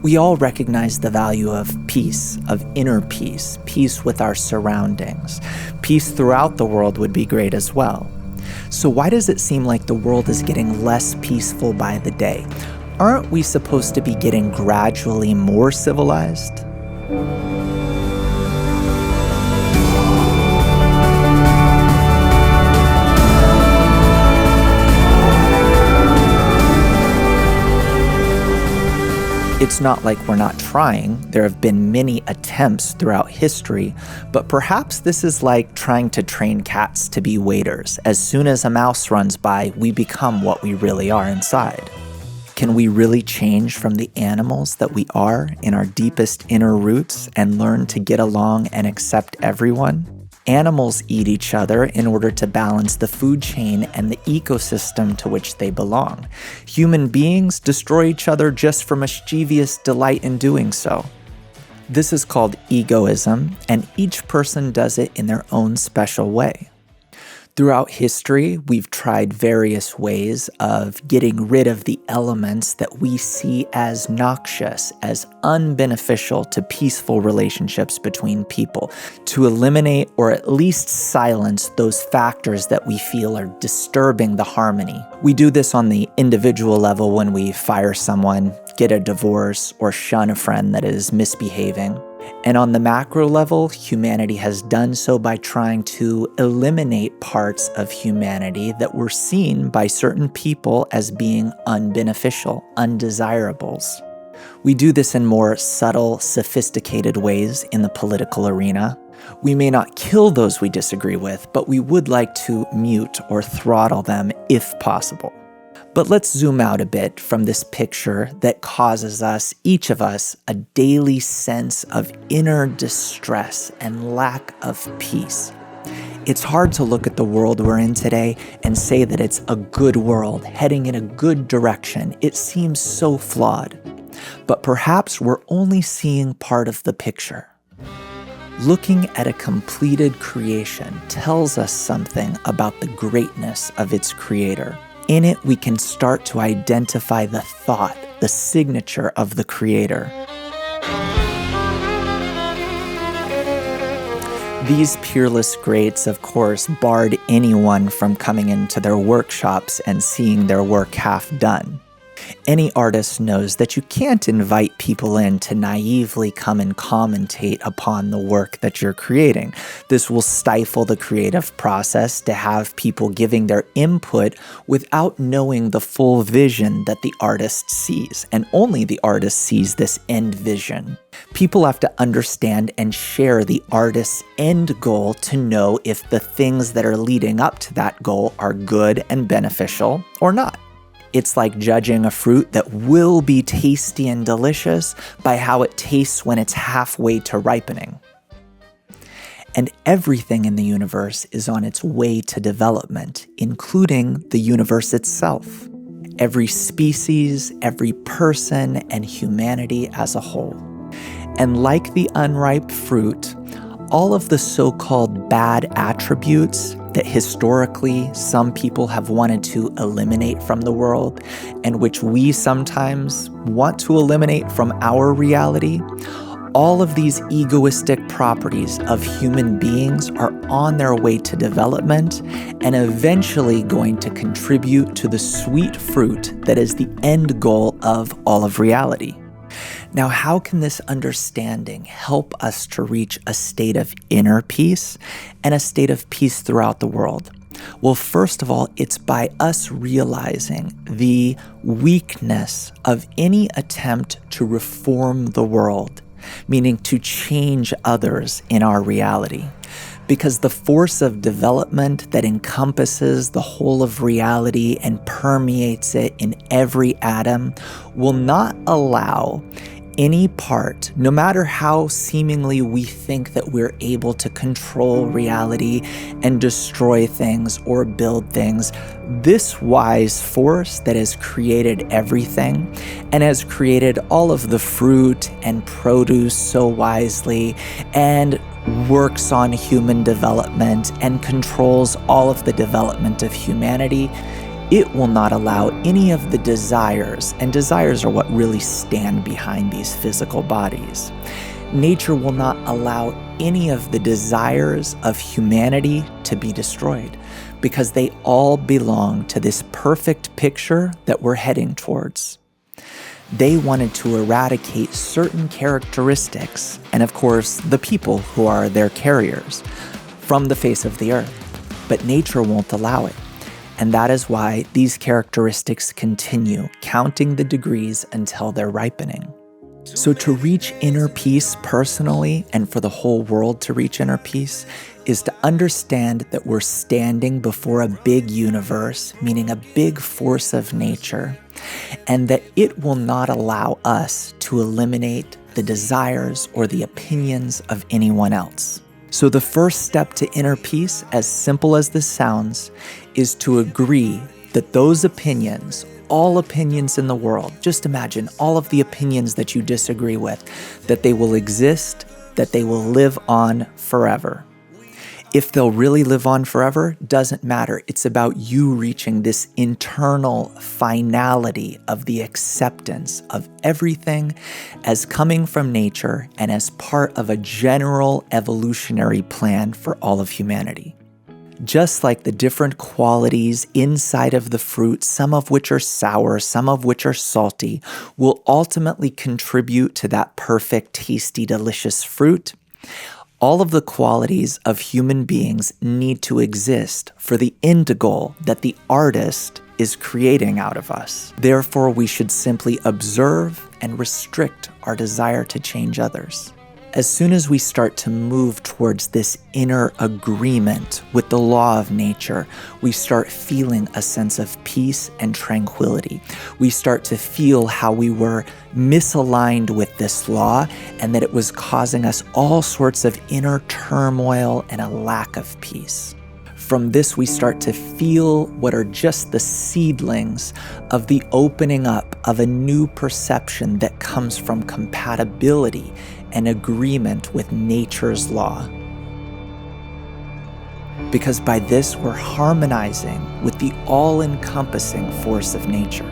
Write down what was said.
We all recognize the value of peace, of inner peace, peace with our surroundings. Peace throughout the world would be great as well. So why does it seem like the world is getting less peaceful by the day? Aren't we supposed to be getting gradually more civilized? It's not like we're not trying. There have been many attempts throughout history, but perhaps this is like trying to train cats to be waiters. As soon as a mouse runs by, we become what we really are inside. Can we really change from the animals that we are in our deepest inner roots and learn to get along and accept everyone? Animals eat each other in order to balance the food chain and the ecosystem to which they belong. Human beings destroy each other just for mischievous delight in doing so. This is called egoism, and each person does it in their own special way. Throughout history, we've tried various ways of getting rid of the elements that we see as noxious, as unbeneficial to peaceful relationships between people, to eliminate or at least silence those factors that we feel are disturbing the harmony. We do this on the individual level when we fire someone, get a divorce, or shun a friend that is misbehaving. And on the macro level, humanity has done so by trying to eliminate parts of humanity that were seen by certain people as being unbeneficial, undesirables. We do this in more subtle, sophisticated ways in the political arena. We may not kill those we disagree with, but we would like to mute or throttle them if possible. But let's zoom out a bit from this picture that causes us, each of us, a daily sense of inner distress and lack of peace. It's hard to look at the world we're in today and say that it's a good world, heading in a good direction. It seems so flawed. But perhaps we're only seeing part of the picture. Looking at a completed creation tells us something about the greatness of its creator. In it, we can start to identify the thought, the signature of the creator. These peerless greats, of course, barred anyone from coming into their workshops and seeing their work half done. Any artist knows that you can't invite people in to naively come and commentate upon the work that you're creating. This will stifle the creative process to have people giving their input without knowing the full vision that the artist sees, and only the artist sees this end vision. People have to understand and share the artist's end goal to know if the things that are leading up to that goal are good and beneficial or not. It's like judging a fruit that will be tasty and delicious by how it tastes when it's halfway to ripening. And everything in the universe is on its way to development, including the universe itself. Every species, every person, and humanity as a whole. And like the unripe fruit, all of the so-called bad attributes that historically some people have wanted to eliminate from the world, and which we sometimes want to eliminate from our reality, all of these egoistic properties of human beings are on their way to development and eventually going to contribute to the sweet fruit that is the end goal of all of reality. Now, how can this understanding help us to reach a state of inner peace and a state of peace throughout the world? Well, first of all, it's by us realizing the weakness of any attempt to reform the world, meaning to change others in our reality. Because the force of development that encompasses the whole of reality and permeates it in every atom will not allow any part, no matter how seemingly we think that we're able to control reality and destroy things or build things, this wise force that has created everything and has created all of the fruit and produce so wisely and works on human development and controls all of the development of humanity, it will not allow any of the desires, and desires are what really stand behind these physical bodies. Nature will not allow any of the desires of humanity to be destroyed, because they all belong to this perfect picture that we're heading towards. They wanted to eradicate certain characteristics, and of course, the people who are their carriers, from the face of the earth. But nature won't allow it. And that is why these characteristics continue, counting the degrees until they're ripening. So to reach inner peace personally, and for the whole world to reach inner peace, is to understand that we're standing before a big universe, meaning a big force of nature, and that it will not allow us to eliminate the desires or the opinions of anyone else. So the first step to inner peace, as simple as this sounds, is to agree that those opinions, all opinions in the world, just imagine all of the opinions that you disagree with, that they will exist, that they will live on forever. If they'll really live on forever, doesn't matter. It's about you reaching this internal finality of the acceptance of everything as coming from nature and as part of a general evolutionary plan for all of humanity. Just like the different qualities inside of the fruit, some of which are sour, some of which are salty, will ultimately contribute to that perfect, tasty, delicious fruit. All of the qualities of human beings need to exist for the end goal that the artist is creating out of us. Therefore, we should simply observe and restrict our desire to change others. As soon as we start to move towards this inner agreement with the law of nature, we start feeling a sense of peace and tranquility. We start to feel how we were misaligned with this law and that it was causing us all sorts of inner turmoil and a lack of peace. From this, we start to feel what are just the seedlings of the opening up of a new perception that comes from compatibility and agreement with nature's law. Because by this, we're harmonizing with the all-encompassing force of nature.